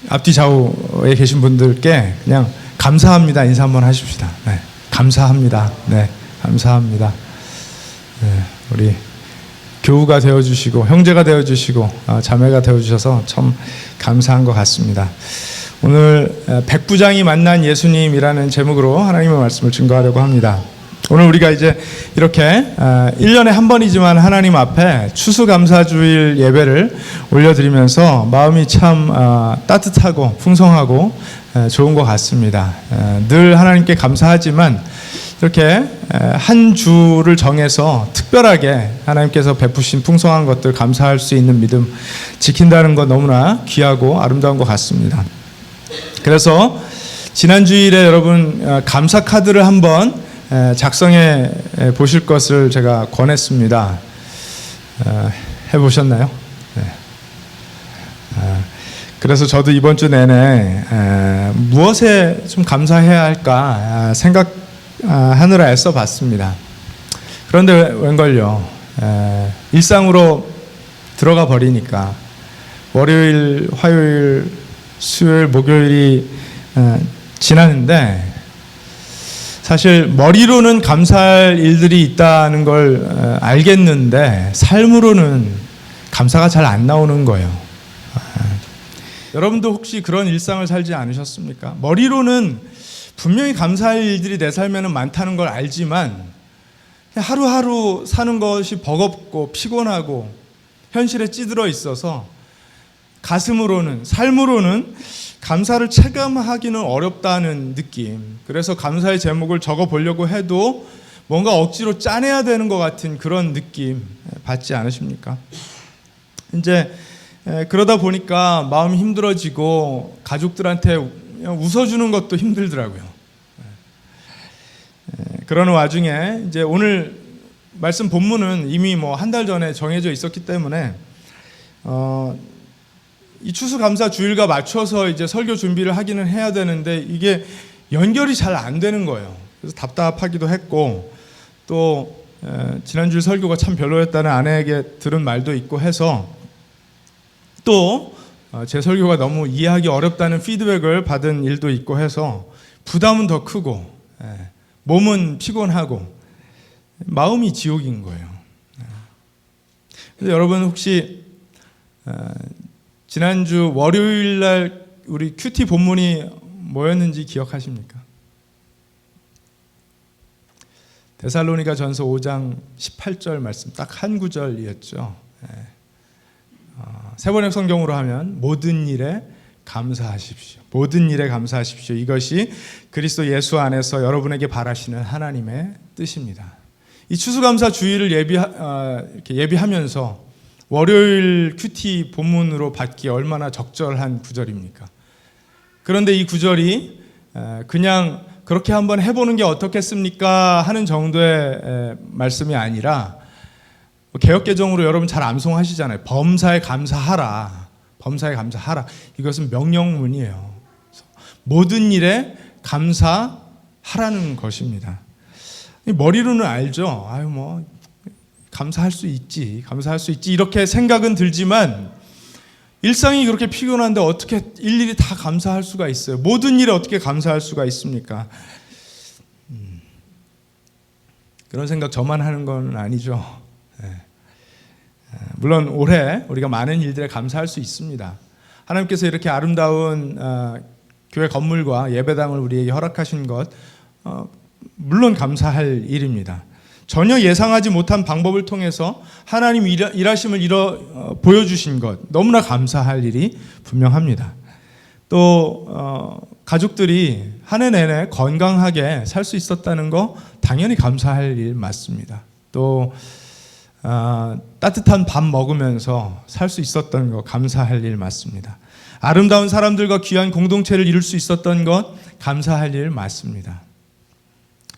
앞뒤 좌우에 계신 분들께 그냥 감사합니다 인사 한번 하십시다. 네, 감사합니다. 네, 감사합니다. 네, 우리 교우가 되어주시고 형제가 되어주시고 자매가 되어주셔서 참 감사한 것 같습니다. 오늘 백부장이 만난 예수님이라는 제목으로 하나님의 말씀을 증거하려고 합니다. 오늘 우리가 이제 이렇게 1년에 한 번이지만 하나님 앞에 추수감사주일 예배를 올려드리면서 마음이 참 따뜻하고 풍성하고 좋은 것 같습니다. 늘 하나님께 감사하지만 이렇게 한 주를 정해서 특별하게 하나님께서 베푸신 풍성한 것들 감사할 수 있는 믿음 지킨다는 건 너무나 귀하고 아름다운 것 같습니다. 그래서 지난 주일에 여러분 감사 카드를 한번 작성해 보실 것을 제가 권했습니다. 해보셨나요? 네. 그래서 저도 이번 주 내내 무엇에 좀 감사해야 할까 생각하느라 애써 봤습니다. 그런데 웬걸요, 일상으로 들어가 버리니까 월요일, 화요일, 수요일, 목요일이 지나는데 사실 머리로는 감사할 일들이 있다는 걸 알겠는데 삶으로는 감사가 잘 안 나오는 거예요. 여러분도 혹시 그런 일상을 살지 않으셨습니까? 머리로는 분명히 감사할 일들이 내 삶에는 많다는 걸 알지만 하루하루 사는 것이 버겁고 피곤하고 현실에 찌들어 있어서 가슴으로는, 삶으로는 감사를 체감하기는 어렵다는 느낌. 그래서 감사의 제목을 적어보려고 해도 뭔가 억지로 짜내야 되는 것 같은 그런 느낌 받지 않으십니까? 이제 그러다 보니까 마음이 힘들어지고 가족들한테 웃어주는 것도 힘들더라고요. 그러는 와중에 이제 오늘 말씀 본문은 이미 한 달 전에 정해져 있었기 때문에 이 추수감사 주일과 맞춰서 이제 설교 준비를 하기는 해야 되는데 이게 연결이 잘 안 되는 거예요. 그래서 답답하기도 했고 또 지난주 설교가 참 별로였다는 아내에게 들은 말도 있고 해서 또 제 설교가 너무 이해하기 어렵다는 피드백을 받은 일도 있고 해서 부담은 더 크고 몸은 피곤하고 마음이 지옥인 거예요. 그래서 여러분 혹시 지난주 월요일 날 우리 큐티 본문이 뭐였는지 기억하십니까? 데살로니가 전서 5장 18절 말씀 딱 한 구절이었죠. 세번역 성경으로 하면 모든 일에 감사하십시오. 모든 일에 감사하십시오. 이것이 그리스도 예수 안에서 여러분에게 바라시는 하나님의 뜻입니다. 이 추수감사 주일을 이렇게 예비하면서 월요일 큐티 본문으로 받기 얼마나 적절한 구절입니까? 그런데 이 구절이 그냥 그렇게 한번 해보는 게 어떻겠습니까 하는 정도의 말씀이 아니라 개역개정으로 여러분 잘 암송하시잖아요. 범사에 감사하라. 범사에 감사하라. 이것은 명령문이에요. 모든 일에 감사하라는 것입니다. 머리로는 알죠. 감사할 수 있지. 감사할 수 있지. 이렇게 생각은 들지만 일상이 그렇게 피곤한데 어떻게 일일이 다 감사할 수가 있어요? 모든 일에 어떻게 감사할 수가 있습니까? 그런 생각 저만 하는 건 아니죠. 물론 올해 우리가 많은 일들에 감사할 수 있습니다. 하나님께서 이렇게 아름다운 교회 건물과 예배당을 우리에게 허락하신 것 물론 감사할 일입니다. 전혀 예상하지 못한 방법을 통해서 하나님 일하심을 보여주신 것 너무나 감사할 일이 분명합니다. 또 가족들이 한 해 내내 건강하게 살 수 있었다는 거 당연히 감사할 일 맞습니다. 또 따뜻한 밥 먹으면서 살 수 있었던 거 감사할 일 맞습니다. 아름다운 사람들과 귀한 공동체를 이룰 수 있었던 것 감사할 일 맞습니다.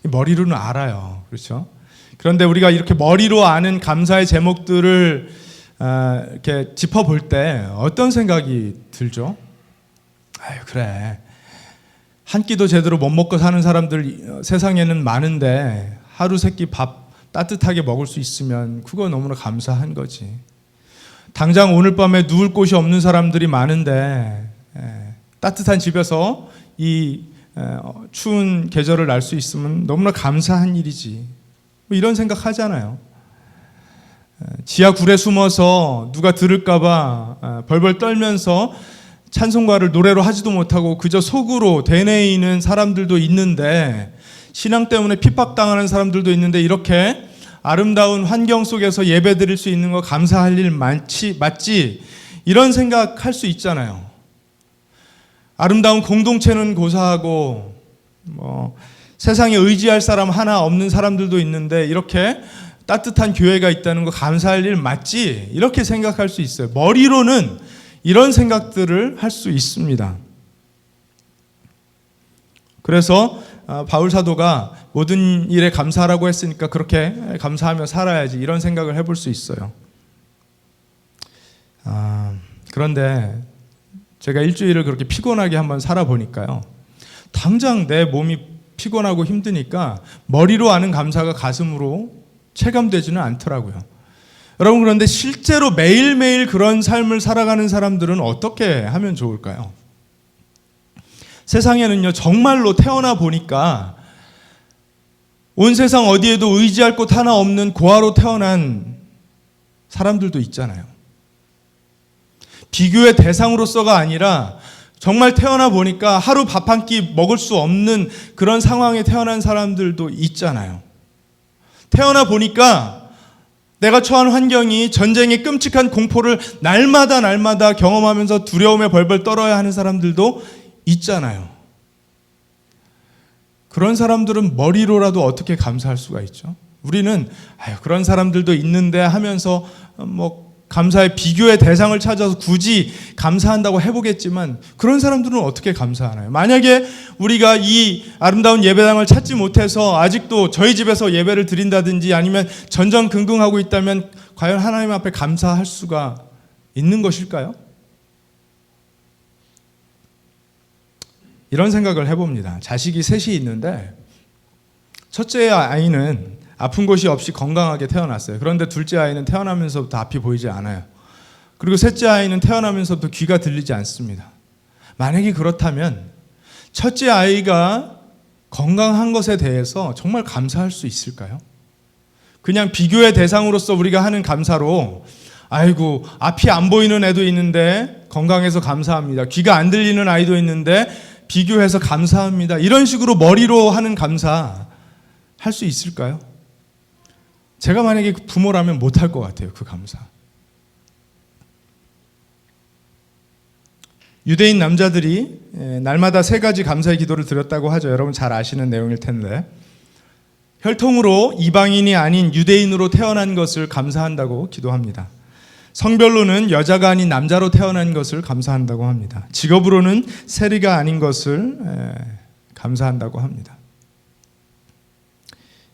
머리로는 알아요. 그렇죠? 그런데 우리가 이렇게 머리로 아는 감사의 제목들을 이렇게 짚어볼 때 어떤 생각이 들죠? 그래. 한 끼도 제대로 못 먹고 사는 사람들 세상에는 많은데 하루 세끼 밥 따뜻하게 먹을 수 있으면 그거 너무나 감사한 거지. 당장 오늘 밤에 누울 곳이 없는 사람들이 많은데 따뜻한 집에서 이 추운 계절을 날 수 있으면 너무나 감사한 일이지. 뭐 이런 생각 하잖아요. 지하 굴에 숨어서 누가 들을까봐 벌벌 떨면서 찬송가를 노래로 하지도 못하고 그저 속으로 되뇌이는 사람들도 있는데, 신앙 때문에 핍박당하는 사람들도 있는데, 이렇게 아름다운 환경 속에서 예배 드릴 수 있는 거 감사할 일 맞지? 이런 생각할 수 있잖아요. 아름다운 공동체는 고사하고 세상에 의지할 사람 하나 없는 사람들도 있는데, 이렇게 따뜻한 교회가 있다는 거 감사할 일 맞지? 이렇게 생각할 수 있어요. 머리로는 이런 생각들을 할 수 있습니다. 그래서 바울 사도가 모든 일에 감사하라고 했으니까 그렇게 감사하며 살아야지, 이런 생각을 해볼 수 있어요. 그런데 제가 일주일을 그렇게 피곤하게 한번 살아보니까요, 당장 내 몸이 피곤하고 힘드니까 머리로 하는 감사가 가슴으로 체감되지는 않더라고요. 여러분, 그런데 실제로 매일매일 그런 삶을 살아가는 사람들은 어떻게 하면 좋을까요? 세상에는요, 정말로 태어나 보니까 온 세상 어디에도 의지할 곳 하나 없는 고아로 태어난 사람들도 있잖아요. 비교의 대상으로서가 아니라 정말 태어나 보니까 하루 밥 한 끼 먹을 수 없는 그런 상황에 태어난 사람들도 있잖아요. 태어나 보니까 내가 처한 환경이 전쟁의 끔찍한 공포를 날마다 경험하면서 두려움에 벌벌 떨어야 하는 사람들도 있잖아요. 그런 사람들은 머리로라도 어떻게 감사할 수가 있죠? 우리는 그런 사람들도 있는데 하면서 감사의 비교의 대상을 찾아서 굳이 감사한다고 해보겠지만, 그런 사람들은 어떻게 감사하나요? 만약에 우리가 이 아름다운 예배당을 찾지 못해서 아직도 저희 집에서 예배를 드린다든지 아니면 전전긍긍하고 있다면 과연 하나님 앞에 감사할 수가 있는 것일까요? 이런 생각을 해봅니다. 자식이 셋이 있는데 첫째 아이는 아픈 곳이 없이 건강하게 태어났어요. 그런데 둘째 아이는 태어나면서부터 앞이 보이지 않아요. 그리고 셋째 아이는 태어나면서부터 귀가 들리지 않습니다. 만약에 그렇다면 첫째 아이가 건강한 것에 대해서 정말 감사할 수 있을까요? 그냥 비교의 대상으로서 우리가 하는 감사로, 아이고 앞이 안 보이는 애도 있는데 건강해서 감사합니다. 귀가 안 들리는 아이도 있는데 비교해서 감사합니다. 이런 식으로 머리로 하는 감사 할 수 있을까요? 제가 만약에 부모라면 못할 것 같아요. 그 감사. 유대인 남자들이 날마다 3가지 감사의 기도를 드렸다고 하죠. 여러분 잘 아시는 내용일 텐데, 혈통으로 이방인이 아닌 유대인으로 태어난 것을 감사한다고 기도합니다. 성별로는 여자가 아닌 남자로 태어난 것을 감사한다고 합니다. 직업으로는 세리가 아닌 것을 감사한다고 합니다.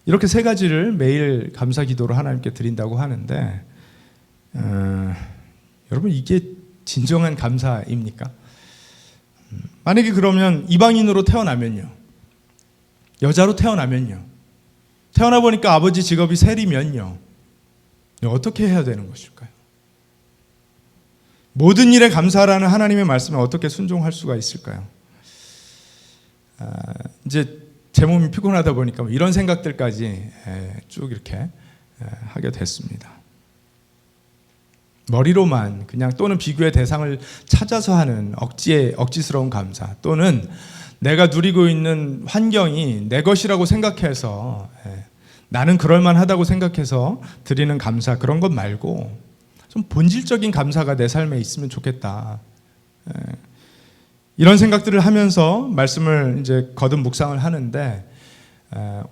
이렇게 3가지를 매일 감사 기도로 하나님께 드린다고 하는데, 여러분 이게 진정한 감사입니까? 만약에 그러면 이방인으로 태어나면요, 여자로 태어나면요, 태어나 보니까 아버지 직업이 세리면요, 어떻게 해야 되는 것일까요? 모든 일에 감사라는 하나님의 말씀에 어떻게 순종할 수가 있을까요? 이제 제 몸이 피곤하다 보니까 이런 생각들까지 쭉 이렇게 하게 됐습니다. 머리로만 그냥, 또는 비교의 대상을 찾아서 하는 억지스러운 감사, 또는 내가 누리고 있는 환경이 내 것이라고 생각해서 나는 그럴만하다고 생각해서 드리는 감사, 그런 것 말고 좀 본질적인 감사가 내 삶에 있으면 좋겠다. 이런 생각들을 하면서 말씀을 이제 거듭 묵상을 하는데,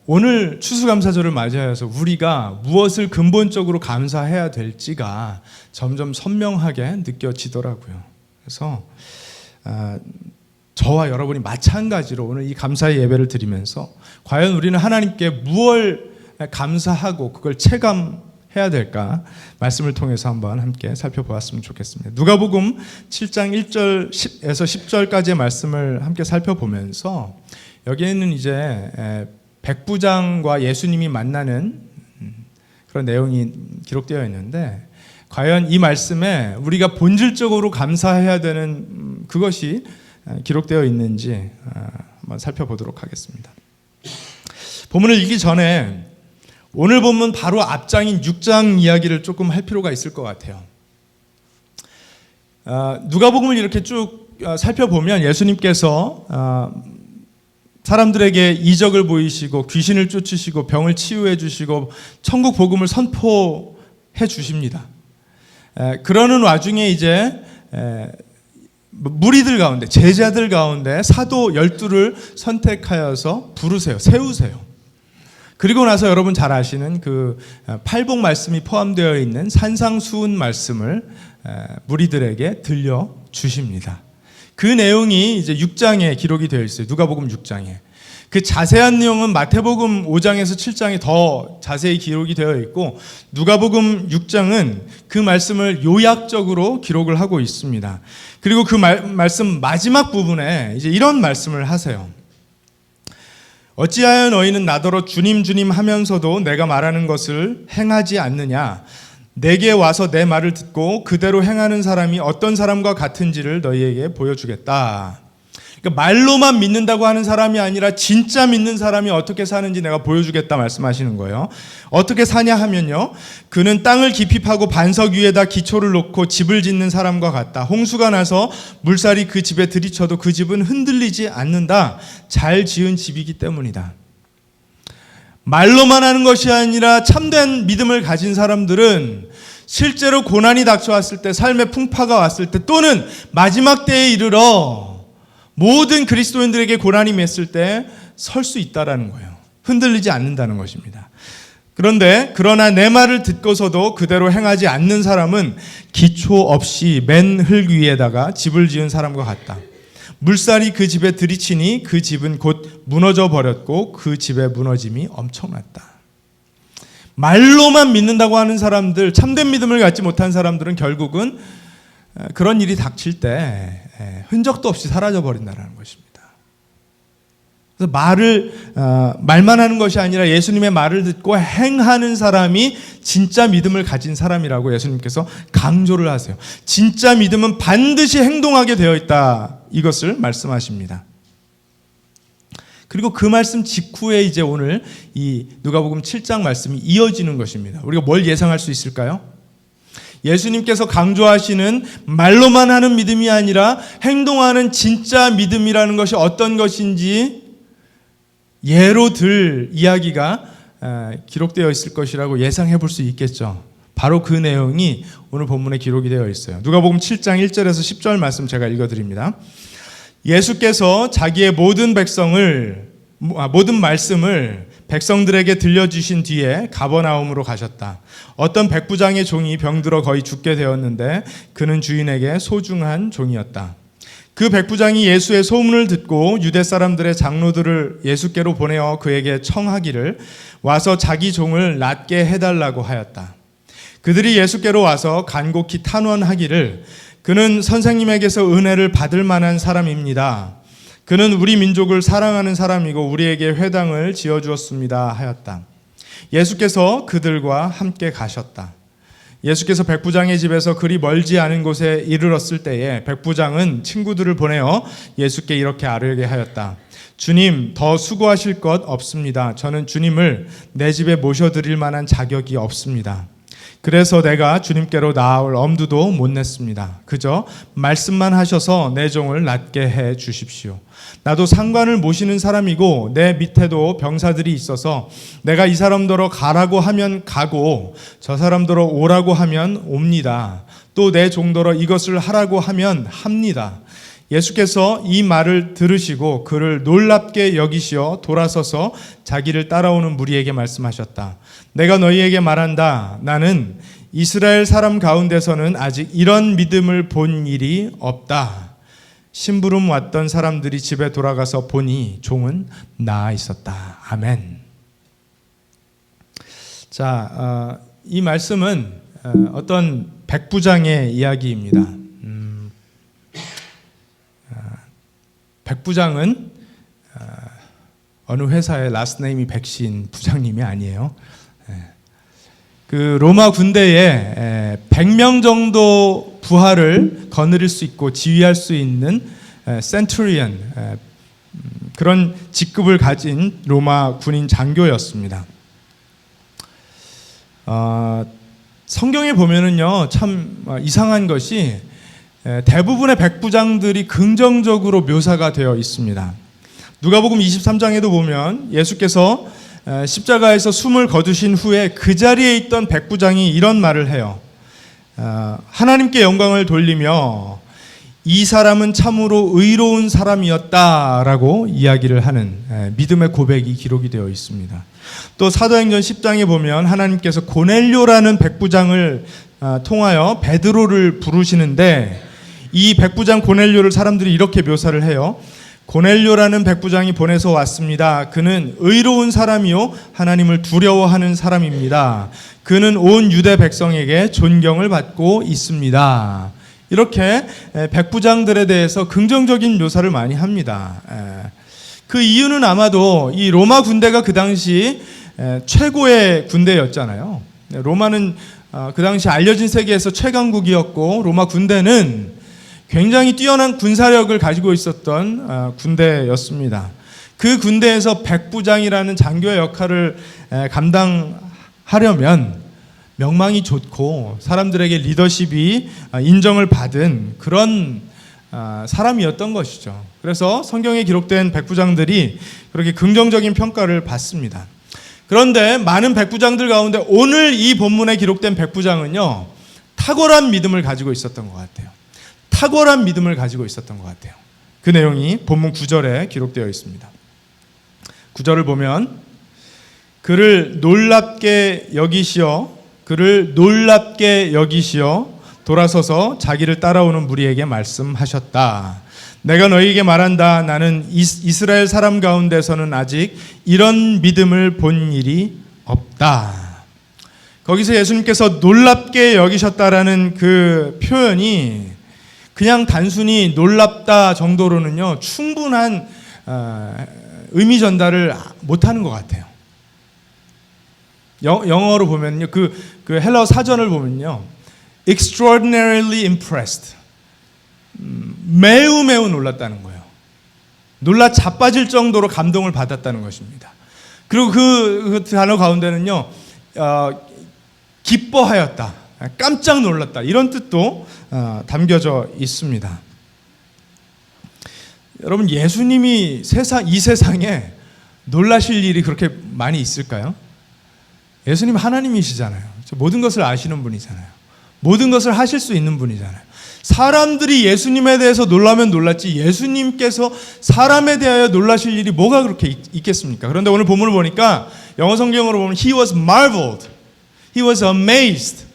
오늘 추수감사절을 맞이하여서 우리가 무엇을 근본적으로 감사해야 될지가 점점 선명하게 느껴지더라고요. 그래서 저와 여러분이 마찬가지로 오늘 이 감사의 예배를 드리면서 과연 우리는 하나님께 무엇을 감사하고 그걸 체감해야 될까, 말씀을 통해서 한번 함께 살펴보았으면 좋겠습니다. 누가복음 7장 1절에서 10절까지의 말씀을 함께 살펴보면서, 여기에는 이제 백부장과 예수님이 만나는 그런 내용이 기록되어 있는데, 과연 이 말씀에 우리가 본질적으로 감사해야 되는 그것이 기록되어 있는지 한번 살펴보도록 하겠습니다. 본문을 읽기 전에 오늘 본문 바로 앞장인 6장 이야기를 조금 할 필요가 있을 것 같아요. 누가복음을 이렇게 쭉 살펴보면 예수님께서 사람들에게 이적을 보이시고 귀신을 쫓으시고 병을 치유해 주시고 천국 복음을 선포해 주십니다. 그러는 와중에 이제 무리들 가운데, 제자들 가운데 사도 12를 선택하여서 부르세요. 세우세요. 그리고 나서 여러분 잘 아시는 그 팔복 말씀이 포함되어 있는 산상수훈 말씀을 무리들에게 들려주십니다. 그 내용이 이제 6장에 기록이 되어 있어요. 누가복음 6장에. 그 자세한 내용은 마태복음 5장에서 7장에 더 자세히 기록이 되어 있고, 누가복음 6장은 그 말씀을 요약적으로 기록을 하고 있습니다. 그리고 그 말씀 마지막 부분에 이제 이런 말씀을 하세요. 어찌하여 너희는 나더러 주님 주님 하면서도 내가 말하는 것을 행하지 않느냐? 내게 와서 내 말을 듣고 그대로 행하는 사람이 어떤 사람과 같은지를 너희에게 보여주겠다. 그러니까 말로만 믿는다고 하는 사람이 아니라 진짜 믿는 사람이 어떻게 사는지 내가 보여주겠다 말씀하시는 거예요. 어떻게 사냐 하면요, 그는 땅을 깊이 파고 반석 위에다 기초를 놓고 집을 짓는 사람과 같다. 홍수가 나서 물살이 그 집에 들이쳐도 그 집은 흔들리지 않는다. 잘 지은 집이기 때문이다. 말로만 하는 것이 아니라 참된 믿음을 가진 사람들은 실제로 고난이 닥쳐왔을 때, 삶의 풍파가 왔을 때, 또는 마지막 때에 이르러 모든 그리스도인들에게 고난이 맺을 때 설 수 있다라는 거예요. 흔들리지 않는다는 것입니다. 그러나 내 말을 듣고서도 그대로 행하지 않는 사람은 기초 없이 맨 흙 위에다가 집을 지은 사람과 같다. 물살이 그 집에 들이치니 그 집은 곧 무너져 버렸고 그 집의 무너짐이 엄청났다. 말로만 믿는다고 하는 사람들, 참된 믿음을 갖지 못한 사람들은 결국은 그런 일이 닥칠 때 흔적도 없이 사라져 버린다는 것입니다. 그래서 말만 하는 것이 아니라 예수님의 말을 듣고 행하는 사람이 진짜 믿음을 가진 사람이라고 예수님께서 강조를 하세요. 진짜 믿음은 반드시 행동하게 되어 있다, 이것을 말씀하십니다. 그리고 그 말씀 직후에 이제 오늘 이 누가복음 7장 말씀이 이어지는 것입니다. 우리가 뭘 예상할 수 있을까요? 예수님께서 강조하시는 말로만 하는 믿음이 아니라 행동하는 진짜 믿음이라는 것이 어떤 것인지 예로 들 이야기가 기록되어 있을 것이라고 예상해 볼 수 있겠죠. 바로 그 내용이 오늘 본문에 기록이 되어 있어요. 누가복음 7장 1절에서 10절 말씀 제가 읽어드립니다. 예수께서 자기의 모든 말씀을 백성들에게 들려주신 뒤에 가버나움으로 가셨다. 어떤 백부장의 종이 병들어 거의 죽게 되었는데 그는 주인에게 소중한 종이었다. 그 백부장이 예수의 소문을 듣고 유대 사람들의 장로들을 예수께로 보내어 그에게 청하기를 와서 자기 종을 낫게 해달라고 하였다. 그들이 예수께로 와서 간곡히 탄원하기를 그는 선생님에게서 은혜를 받을 만한 사람입니다. 그는 우리 민족을 사랑하는 사람이고 우리에게 회당을 지어주었습니다 하였다. 예수께서 그들과 함께 가셨다. 예수께서 백부장의 집에서 그리 멀지 않은 곳에 이르렀을 때에 백부장은 친구들을 보내어 예수께 이렇게 아뢰게 하였다. 주님, 더 수고하실 것 없습니다. 저는 주님을 내 집에 모셔드릴 만한 자격이 없습니다. 그래서 내가 주님께로 나아올 엄두도 못 냈습니다. 그저 말씀만 하셔서 내 종을 낫게 해 주십시오. 나도 상관을 모시는 사람이고 내 밑에도 병사들이 있어서 내가 이 사람더러 가라고 하면 가고 저 사람더러 오라고 하면 옵니다. 또 내 종더러 이것을 하라고 하면 합니다. 예수께서 이 말을 들으시고 그를 놀랍게 여기시어 돌아서서 자기를 따라오는 무리에게 말씀하셨다. 내가 너희에게 말한다. 나는 이스라엘 사람 가운데서는 아직 이런 믿음을 본 일이 없다. 심부름 왔던 사람들이 집에 돌아가서 보니 종은 나아 있었다. 아멘. 자, 이 말씀은 어떤 백부장의 이야기입니다. 백부장은 어느 회사의 라스트네임이 백신 부장님이 아니에요. 그 로마 군대에 100명 정도 부하를 거느릴 수 있고 지휘할 수 있는 센투리언, 그런 직급을 가진 로마 군인 장교였습니다. 성경에 보면은요, 참 이상한 것이 대부분의 백부장들이 긍정적으로 묘사가 되어 있습니다. 누가복음 23장에도 보면 예수께서 십자가에서 숨을 거두신 후에 그 자리에 있던 백부장이 이런 말을 해요. 하나님께 영광을 돌리며 이 사람은 참으로 의로운 사람이었다라고 이야기를 하는 믿음의 고백이 기록이 되어 있습니다. 또 사도행전 10장에 보면 하나님께서 고넬료라는 백부장을 통하여 베드로를 부르시는데 이 백부장 고넬료를 사람들이 이렇게 묘사를 해요. 고넬료라는 백부장이 보내서 왔습니다. 그는 의로운 사람이요 하나님을 두려워하는 사람입니다. 그는 온 유대 백성에게 존경을 받고 있습니다. 이렇게 백부장들에 대해서 긍정적인 묘사를 많이 합니다. 그 이유는 아마도 이 로마 군대가 그 당시 최고의 군대였잖아요. 로마는 그 당시 알려진 세계에서 최강국이었고 로마 군대는 굉장히 뛰어난 군사력을 가지고 있었던 군대였습니다. 그 군대에서 백부장이라는 장교의 역할을 감당하려면 명망이 좋고 사람들에게 리더십이 인정을 받은 그런 사람이었던 것이죠. 그래서 성경에 기록된 백부장들이 그렇게 긍정적인 평가를 받습니다. 그런데 많은 백부장들 가운데 오늘 이 본문에 기록된 백부장은요, 탁월한 믿음을 가지고 있었던 것 같아요. 탁월한 믿음을 가지고 있었던 것 같아요. 그 내용이 본문 9절에 기록되어 있습니다. 9절을 보면 그를 놀랍게 여기시어 돌아서서 자기를 따라오는 무리에게 말씀하셨다. 내가 너희에게 말한다. 나는 이스라엘 사람 가운데서는 아직 이런 믿음을 본 일이 없다. 거기서 예수님께서 놀랍게 여기셨다라는 그 표현이 그냥 단순히 놀랍다 정도로는요, 충분한 의미 전달을 못하는 것 같아요. 영어로 보면요, 그 헬라어 사전을 보면요, extraordinarily impressed, 매우 놀랐다는 거예요. 놀라 자빠질 정도로 감동을 받았다는 것입니다. 그리고 그 단어 가운데는요, 기뻐하였다, 깜짝 놀랐다, 이런 뜻도 담겨져 있습니다. 여러분, 예수님이 이 세상에 놀라실 일이 그렇게 많이 있을까요? 예수님 하나님이시잖아요. 모든 것을 아시는 분이잖아요. 모든 것을 하실 수 있는 분이잖아요. 사람들이 예수님에 대해서 놀라면 놀랐지 예수님께서 사람에 대하여 놀라실 일이 뭐가 그렇게 있겠습니까? 그런데 오늘 본문을 보니까 영어 성경으로 보면 He was marveled, He was amazed.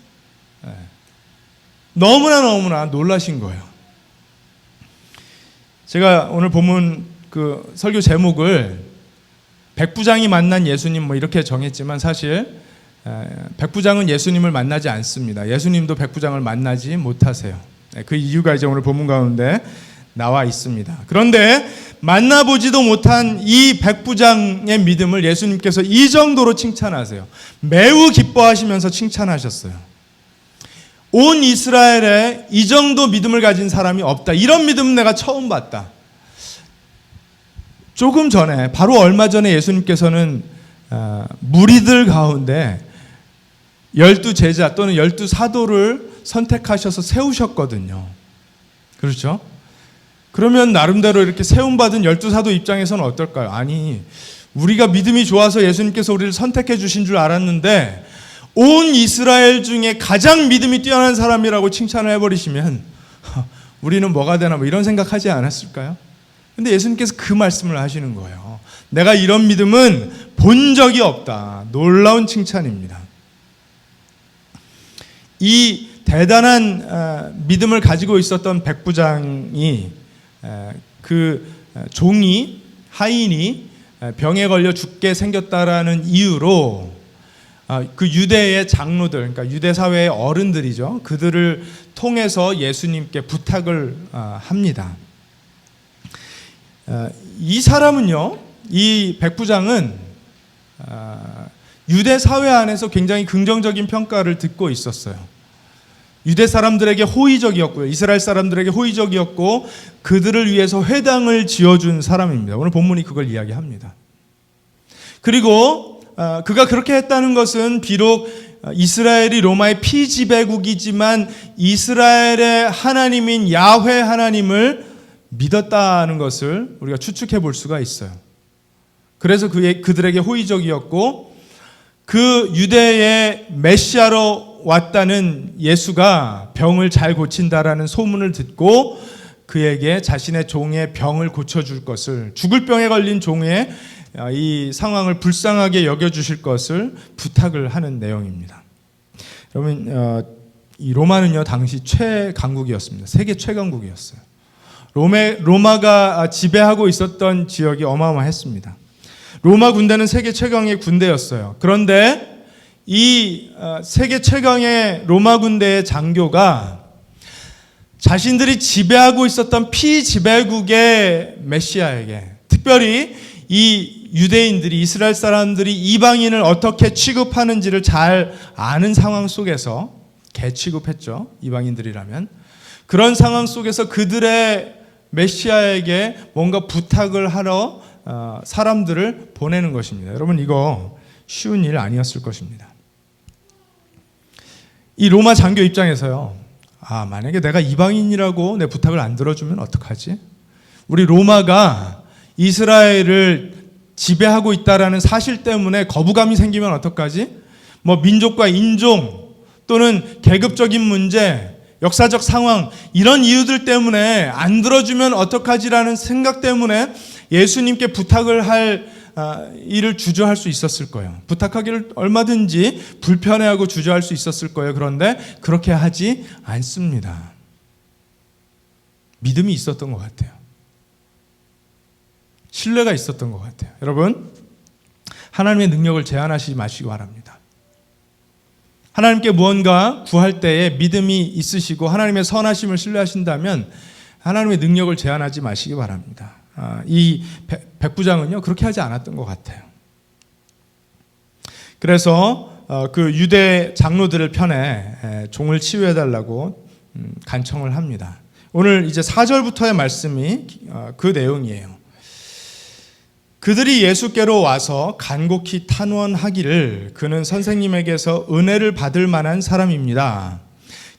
너무나 놀라신 거예요. 제가 오늘 본문 그 설교 제목을 백부장이 만난 예수님 뭐 이렇게 정했지만 사실 백부장은 예수님을 만나지 않습니다. 예수님도 백부장을 만나지 못하세요. 그 이유가 이제 오늘 본문 가운데 나와 있습니다. 그런데 만나보지도 못한 이 백부장의 믿음을 예수님께서 이 정도로 칭찬하세요. 매우 기뻐하시면서 칭찬하셨어요. 온 이스라엘에 이 정도 믿음을 가진 사람이 없다. 이런 믿음 내가 처음 봤다. 조금 전에, 바로 얼마 전에 예수님께서는 무리들 가운데 12제자 또는 12사도를 선택하셔서 세우셨거든요. 그렇죠? 그러면 나름대로 이렇게 세움받은 12사도 입장에서는 어떨까요? 아니, 우리가 믿음이 좋아서 예수님께서 우리를 선택해 주신 줄 알았는데 온 이스라엘 중에 가장 믿음이 뛰어난 사람이라고 칭찬을 해버리시면 우리는 뭐가 되나 뭐 이런 생각하지 않았을까요? 근데 예수님께서 그 말씀을 하시는 거예요. 내가 이런 믿음은 본 적이 없다. 놀라운 칭찬입니다. 이 대단한 믿음을 가지고 있었던 백부장이 그 종이 하인이 병에 걸려 죽게 생겼다라는 이유로 그 유대의 장로들, 그러니까 유대 사회의 어른들이죠. 그들을 통해서 예수님께 부탁을 합니다. 이 사람은요, 이 백부장은 유대 사회 안에서 굉장히 긍정적인 평가를 듣고 있었어요. 유대 사람들에게 호의적이었고요. 이스라엘 사람들에게 호의적이었고 그들을 위해서 회당을 지어준 사람입니다. 오늘 본문이 그걸 이야기합니다. 그리고 그가 그렇게 했다는 것은 비록 이스라엘이 로마의 피지배국이지만 이스라엘의 하나님인 야훼 하나님을 믿었다는 것을 우리가 추측해 볼 수가 있어요. 그래서 그들에게 호의적이었고 그 유대의 메시아로 왔다는 예수가 병을 잘 고친다라는 소문을 듣고 그에게 자신의 종의 병을 고쳐줄 것을, 죽을 병에 걸린 종의 이 상황을 불쌍하게 여겨주실 것을 부탁을 하는 내용입니다. 여러분, 이 로마는요 당시 최강국이었습니다. 세계 최강국이었어요. 로마가 지배하고 있었던 지역이 어마어마했습니다. 로마 군대는 세계 최강의 군대였어요. 그런데 이 세계 최강의 로마 군대의 장교가 자신들이 지배하고 있었던 피지배국의 메시아에게, 특별히 이 유대인들이, 이스라엘 사람들이 이방인을 어떻게 취급하는지를 잘 아는 상황 속에서, 개취급했죠, 이방인들이라면. 그런 상황 속에서 그들의 메시아에게 뭔가 부탁을 하러 사람들을 보내는 것입니다. 여러분, 이거 쉬운 일 아니었을 것입니다. 이 로마 장교 입장에서요, 만약에 내가 이방인이라고 내 부탁을 안 들어주면 어떡하지? 우리 로마가 이스라엘을 지배하고 있다라는 사실 때문에 거부감이 생기면 어떡하지? 뭐 민족과 인종 또는 계급적인 문제, 역사적 상황, 이런 이유들 때문에 안 들어주면 어떡하지라는 생각 때문에 예수님께 부탁을 할 일을 주저할 수 있었을 거예요. 부탁하기를 얼마든지 불편해하고 주저할 수 있었을 거예요. 그런데 그렇게 하지 않습니다. 믿음이 있었던 것 같아요. 신뢰가 있었던 것 같아요. 여러분, 하나님의 능력을 제한하시지 마시기 바랍니다. 하나님께 무언가 구할 때에 믿음이 있으시고 하나님의 선하심을 신뢰하신다면 하나님의 능력을 제한하지 마시기 바랍니다. 이 백부장은요 그렇게 하지 않았던 것 같아요. 그래서 그 유대 장로들을 편에 종을 치유해달라고 간청을 합니다. 오늘 이제 4절부터의 말씀이 그 내용이에요. 그들이 예수께로 와서 간곡히 탄원하기를 그는 선생님에게서 은혜를 받을 만한 사람입니다.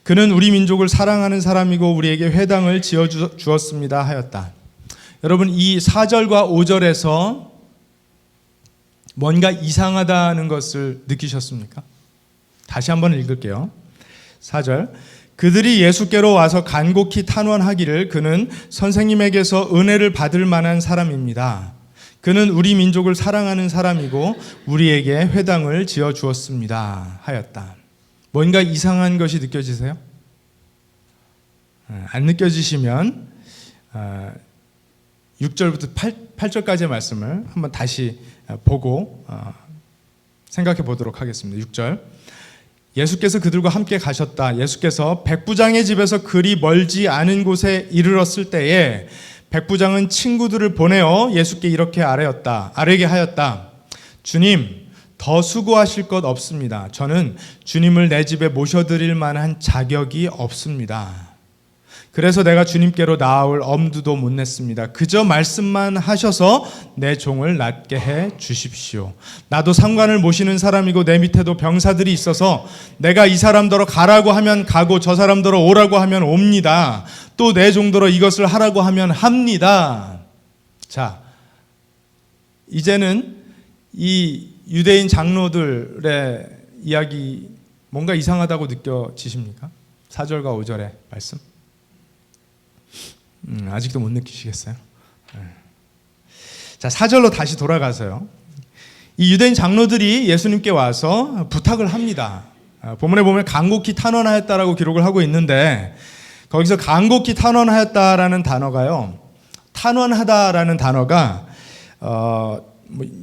그는 우리 민족을 사랑하는 사람이고 우리에게 회당을 지어주었습니다 하였다. 여러분, 이 4절과 5절에서 뭔가 이상하다는 것을 느끼셨습니까? 다시 한번 읽을게요. 4절, 그들이 예수께로 와서 간곡히 탄원하기를 그는 선생님에게서 은혜를 받을 만한 사람입니다. 그는 우리 민족을 사랑하는 사람이고 우리에게 회당을 지어주었습니다 하였다. 뭔가 이상한 것이 느껴지세요? 안 느껴지시면 6절부터 8절까지의 말씀을 한번 다시 보고 생각해 보도록 하겠습니다. 6절, 예수께서 그들과 함께 가셨다. 예수께서 백부장의 집에서 그리 멀지 않은 곳에 이르렀을 때에 백부장은 친구들을 보내어 예수께 이렇게 아뢰게 하였다. 주님, 더 수고하실 것 없습니다. 저는 주님을 내 집에 모셔드릴 만한 자격이 없습니다. 그래서 내가 주님께로 나아올 엄두도 못 냈습니다. 그저 말씀만 하셔서 내 종을 낫게 해 주십시오. 나도 상관을 모시는 사람이고 내 밑에도 병사들이 있어서 내가 이 사람더러 가라고 하면 가고 저 사람더러 오라고 하면 옵니다. 또 내 종더러 이것을 하라고 하면 합니다. 자, 이제는 이 유대인 장로들의 이야기 뭔가 이상하다고 느껴지십니까? 4절과 5절의 말씀. 아직도 못 느끼시겠어요? 자, 4절로 다시 돌아가서요. 이 유대인 장로들이 예수님께 와서 부탁을 합니다. 본문에 보면 간곡히 탄원하였다라고 기록을 하고 있는데 거기서 간곡히 탄원하였다라는 단어가요. 탄원하다라는 단어가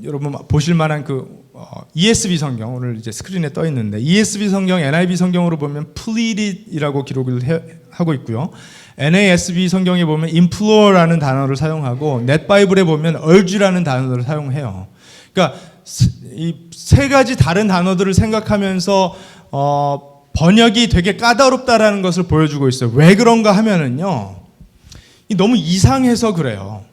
여러분 보실 만한 그 ESV 성경, 오늘 이제 스크린에 떠 있는데 ESV 성경, NIV 성경으로 보면 pleaded이라고 기록을 하고 있고요. NASB 성경에 보면 implore라는 단어를 사용하고 넷바이블에 보면 urge라는 단어를 사용해요. 그러니까 이 세 가지 다른 단어들을 생각하면서 번역이 되게 까다롭다라는 것을 보여주고 있어요. 왜 그런가 하면은요, 너무 이상해서 그래요.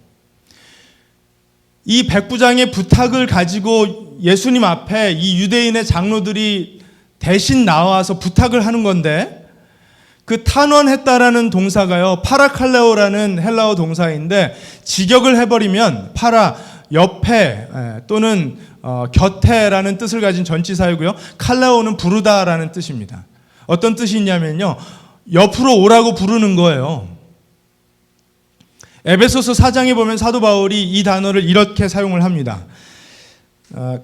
이 백부장의 부탁을 가지고 예수님 앞에 이 유대인의 장로들이 대신 나와서 부탁을 하는 건데, 그 탄원했다라는 동사가요, 파라칼레오라는 헬라어 동사인데, 직역을 해버리면 파라, 옆에 또는 곁에라는 뜻을 가진 전치사이고요, 칼레오는 부르다라는 뜻입니다. 어떤 뜻이 있냐면요, 옆으로 오라고 부르는 거예요. 에베소서 4장에 보면 사도 바울이 이 단어를 이렇게 사용을 합니다.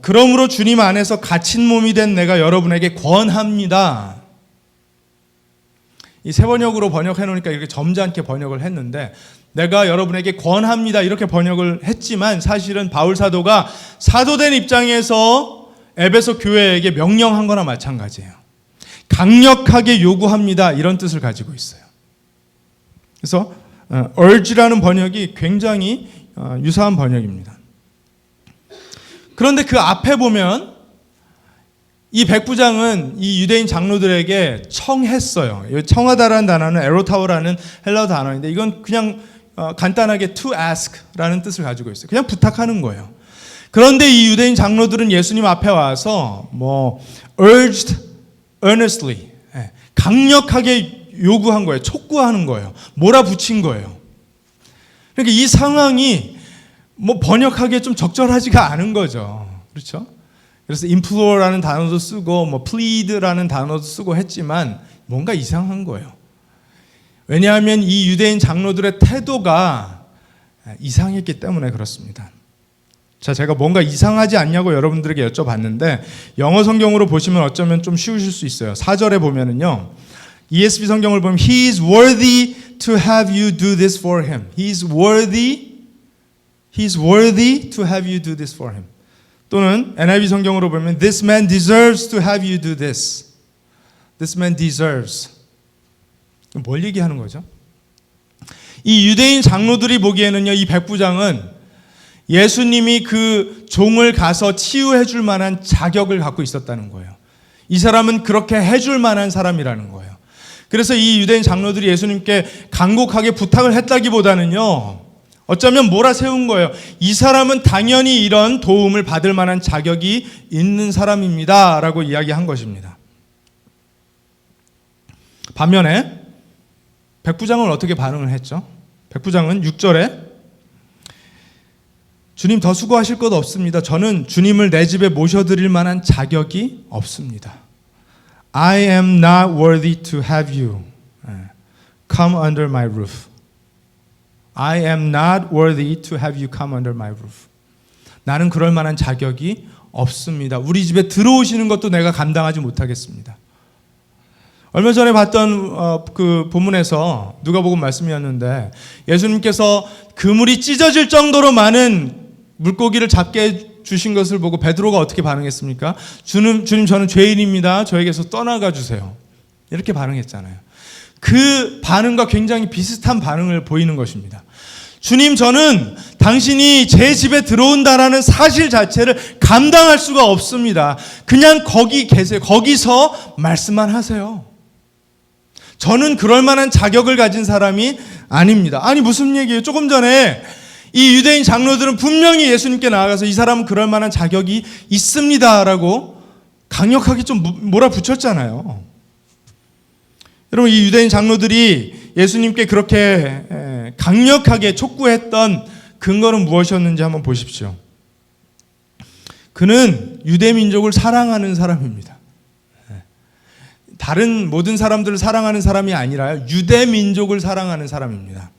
그러므로 주님 안에서 갇힌 몸이 된 내가 여러분에게 권합니다. 이 세번역으로 번역해 놓으니까 이렇게 점잖게 번역을 했는데, 내가 여러분에게 권합니다 이렇게 번역을 했지만, 사실은 바울 사도가 사도된 입장에서 에베소 교회에게 명령한 거나 마찬가지예요. 강력하게 요구합니다 이런 뜻을 가지고 있어요. 그래서 urge라는 번역이 굉장히 유사한 번역입니다. 그런데 그 앞에 보면 이 백부장은 이 유대인 장로들에게 청했어요. 청하다라는 단어는 에로타오라는 헬라어 단어인데, 이건 그냥 간단하게 to ask라는 뜻을 가지고 있어요. 그냥 부탁하는 거예요. 그런데 이 유대인 장로들은 예수님 앞에 와서 urged earnestly, 강력하게 요구한 거예요. 촉구하는 거예요. 몰아붙인 거예요. 그러니까 이 상황이 번역하기에 좀 적절하지가 않은 거죠. 그렇죠? 그래서 implore라는 단어도 쓰고 plead라는 단어도 쓰고 했지만 뭔가 이상한 거예요. 왜냐하면 이 유대인 장로들의 태도가 이상했기 때문에 그렇습니다. 자, 제가 뭔가 이상하지 않냐고 여러분들에게 여쭤봤는데, 영어 성경으로 보시면 어쩌면 좀 쉬우실 수 있어요. 4절에 보면은요, ESV 성경을 보면 He is worthy to have you do this for him. He is worthy to have you do this for him. 또는 NIV 성경으로 보면 This man deserves to have you do this. This man deserves. 뭘 얘기하는 거죠? 이 유대인 장로들이 보기에는요, 이 백부장은 예수님이 그 종을 가서 치유해 줄 만한 자격을 갖고 있었다는 거예요. 이 사람은 그렇게 해줄 만한 사람이라는 거예요. 그래서 이 유대인 장로들이 예수님께 간곡하게 부탁을 했다기보다는요, 어쩌면 몰아세운 거예요. 이 사람은 당연히 이런 도움을 받을 만한 자격이 있는 사람입니다 라고 이야기한 것입니다. 반면에 백부장은 어떻게 반응을 했죠? 백부장은 6절에 주님, 더 수고하실 것 없습니다. 저는 주님을 내 집에 모셔드릴 만한 자격이 없습니다. I am not worthy to have you come under my roof. I am not worthy to have you come under my roof. 나는 그럴 만한 자격이 없습니다. 우리 집에 들어오시는 것도 내가 감당하지 못하겠습니다. 얼마 전에 봤던 그 본문에서 누가복음 말씀이었는데, 예수님께서 그물이 찢어질 정도로 많은 물고기를 잡게 주신 것을 보고 베드로가 어떻게 반응했습니까? 주님, 저는 죄인입니다. 저에게서 떠나가 주세요. 이렇게 반응했잖아요. 그 반응과 굉장히 비슷한 반응을 보이는 것입니다. 주님, 저는 당신이 제 집에 들어온다라는 사실 자체를 감당할 수가 없습니다. 그냥 거기 계세요. 거기서 말씀만 하세요. 저는 그럴 만한 자격을 가진 사람이 아닙니다. 아니, 무슨 얘기예요? 조금 전에 이 유대인 장로들은 분명히 예수님께 나아가서 이 사람은 그럴 만한 자격이 있습니다라고 강력하게 좀 몰아붙였잖아요. 여러분, 이 유대인 장로들이 예수님께 그렇게 강력하게 촉구했던 근거는 무엇이었는지 한번 보십시오. 그는 유대 민족을 사랑하는 사람입니다. 다른 모든 사람들을 사랑하는 사람이 아니라 유대 민족을 사랑하는 사람입니다.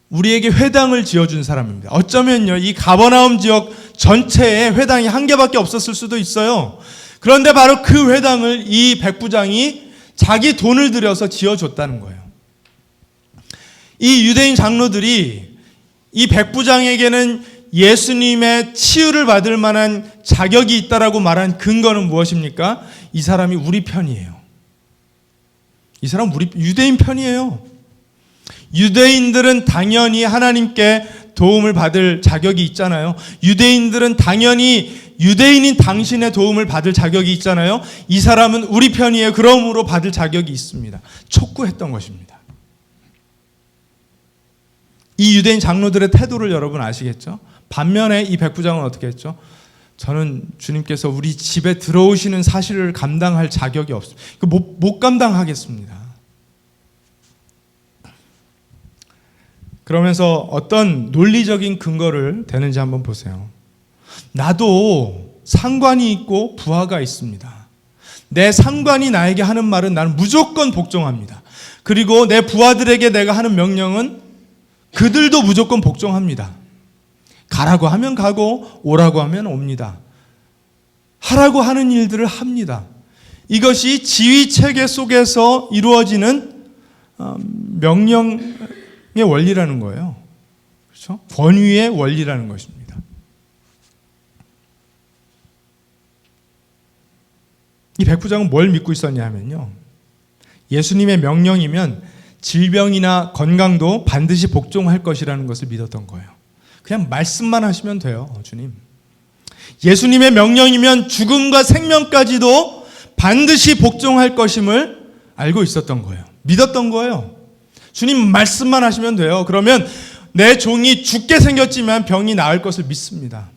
우리에게 회당을 지어준 사람입니다. 어쩌면요, 이 가버나움 지역 전체에 회당이 한 개밖에 없었을 수도 있어요. 그런데 바로 그 회당을 이 백부장이 자기 돈을 들여서 지어줬다는 거예요. 이 유대인 장로들이 이 백부장에게는 예수님의 치유를 받을 만한 자격이 있다라고 말한 근거는 무엇입니까? 이 사람이 우리 편이에요. 이 사람 유대인 편이에요. 유대인들은 당연히 하나님께 도움을 받을 자격이 있잖아요. 유대인들은 당연히 유대인인 당신의 도움을 받을 자격이 있잖아요. 이 사람은 우리 편이에요. 그러므로 받을 자격이 있습니다. 촉구했던 것입니다. 이 유대인 장로들의 태도를 여러분 아시겠죠? 반면에 이 백부장은 어떻게 했죠? 저는 주님께서 우리 집에 들어오시는 사실을 감당할 자격이 없습니다. 못 감당하겠습니다. 그러면서 어떤 논리적인 근거를 대는지 한번 보세요. 나도 상관이 있고 부하가 있습니다. 내 상관이 나에게 하는 말은 나는 무조건 복종합니다. 그리고 내 부하들에게 내가 하는 명령은 그들도 무조건 복종합니다. 가라고 하면 가고 오라고 하면 옵니다. 하라고 하는 일들을 합니다. 이것이 지휘체계 속에서 이루어지는 명령의 원리라는 거예요. 그렇죠? 권위의 원리라는 것입니다. 이 백부장은 뭘 믿고 있었냐면요. 예수님의 명령이면 질병이나 건강도 반드시 복종할 것이라는 것을 믿었던 거예요. 그냥 말씀만 하시면 돼요, 주님. 예수님의 명령이면 죽음과 생명까지도 반드시 복종할 것임을 알고 있었던 거예요. 믿었던 거예요. 주님 말씀만 하시면 돼요. 그러면 내 종이 죽게 생겼지만 병이 나을 것을 믿습니다.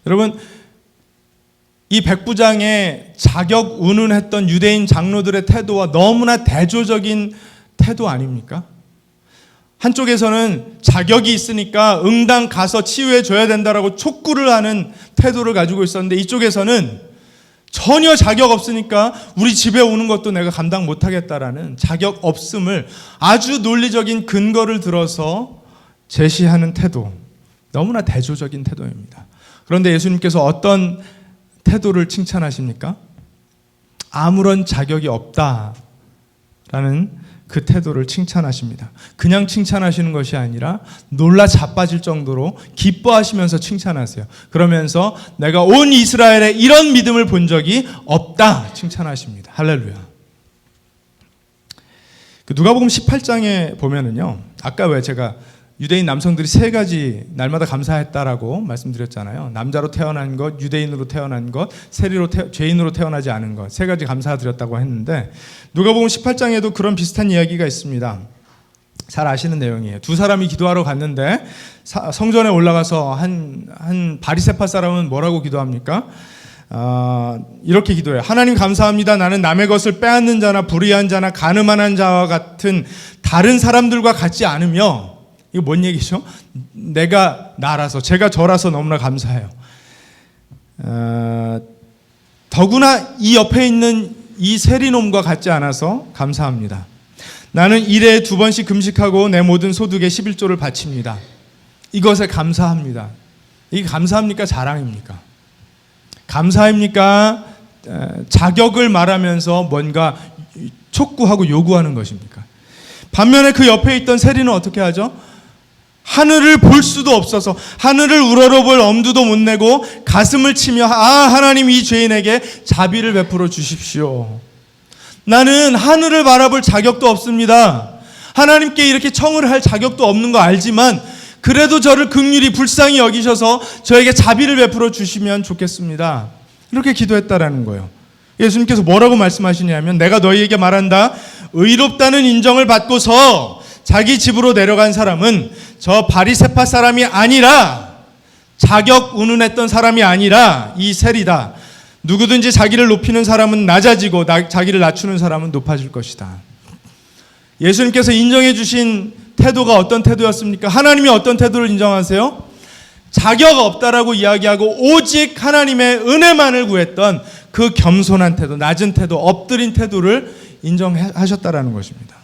여러분, 이 백부장의 자격 운운했던 유대인 장로들의 태도와 너무나 대조적인 태도 아닙니까? 한쪽에서는 자격이 있으니까 응당 가서 치유해 줘야 된다라고 촉구를 하는 태도를 가지고 있었는데, 이쪽에서는 전혀 자격 없으니까 우리 집에 오는 것도 내가 감당 못하겠다라는 자격 없음을 아주 논리적인 근거를 들어서 제시하는 태도, 너무나 대조적인 태도입니다. 그런데 예수님께서 어떤 태도를 칭찬하십니까? 아무런 자격이 없다라는 그 태도를 칭찬하십니다. 그냥 칭찬하시는 것이 아니라 놀라 자빠질 정도로 기뻐하시면서 칭찬하세요. 그러면서 내가 온 이스라엘에 이런 믿음을 본 적이 없다 칭찬하십니다. 할렐루야. 누가복음 18장에 보면은요, 아까 왜 제가 유대인 남성들이 3가지 날마다 감사했다라고 말씀드렸잖아요. 남자로 태어난 것, 유대인으로 태어난 것, 죄인으로 태어나지 않은 것, 3가지 감사드렸다고 했는데, 누가복음 18장에도 그런 비슷한 이야기가 있습니다. 잘 아시는 내용이에요. 2사람이 기도하러 갔는데 성전에 올라가서 한 바리새파 사람은 뭐라고 기도합니까? 이렇게 기도해요. 하나님 감사합니다. 나는 남의 것을 빼앗는 자나 불의한 자나 가늠한 자와 같은 다른 사람들과 같지 않으며, 이거 뭔 얘기죠? 내가 나라서, 제가 저라서 너무나 감사해요. 더구나 이 옆에 있는 이 세리놈과 같지 않아서 감사합니다. 나는 1회에 2번씩 금식하고 내 모든 소득의 11조를 바칩니다. 이것에 감사합니다. 이게 감사합니까? 자랑입니까? 감사입니까? 자격을 말하면서 뭔가 촉구하고 요구하는 것입니까? 반면에 그 옆에 있던 세리는 어떻게 하죠? 하늘을 볼 수도 없어서, 하늘을 우러러볼 엄두도 못 내고 가슴을 치며, 하나님 이 죄인에게 자비를 베풀어 주십시오. 나는 하늘을 바라볼 자격도 없습니다. 하나님께 이렇게 청을 할 자격도 없는 거 알지만 그래도 저를 긍휼히 불쌍히 여기셔서 저에게 자비를 베풀어 주시면 좋겠습니다. 이렇게 기도했다라는 거예요. 예수님께서 뭐라고 말씀하시냐면, 내가 너희에게 말한다. 의롭다는 인정을 받고서 자기 집으로 내려간 사람은 저 바리새파 사람이 아니라, 자격 운운했던 사람이 아니라 이 세리다. 누구든지 자기를 높이는 사람은 낮아지고 자기를 낮추는 사람은 높아질 것이다. 예수님께서 인정해 주신 태도가 어떤 태도였습니까? 하나님이 어떤 태도를 인정하세요? 자격 없다라고 이야기하고 오직 하나님의 은혜만을 구했던 그 겸손한 태도, 낮은 태도, 엎드린 태도를 인정하셨다라는 것입니다.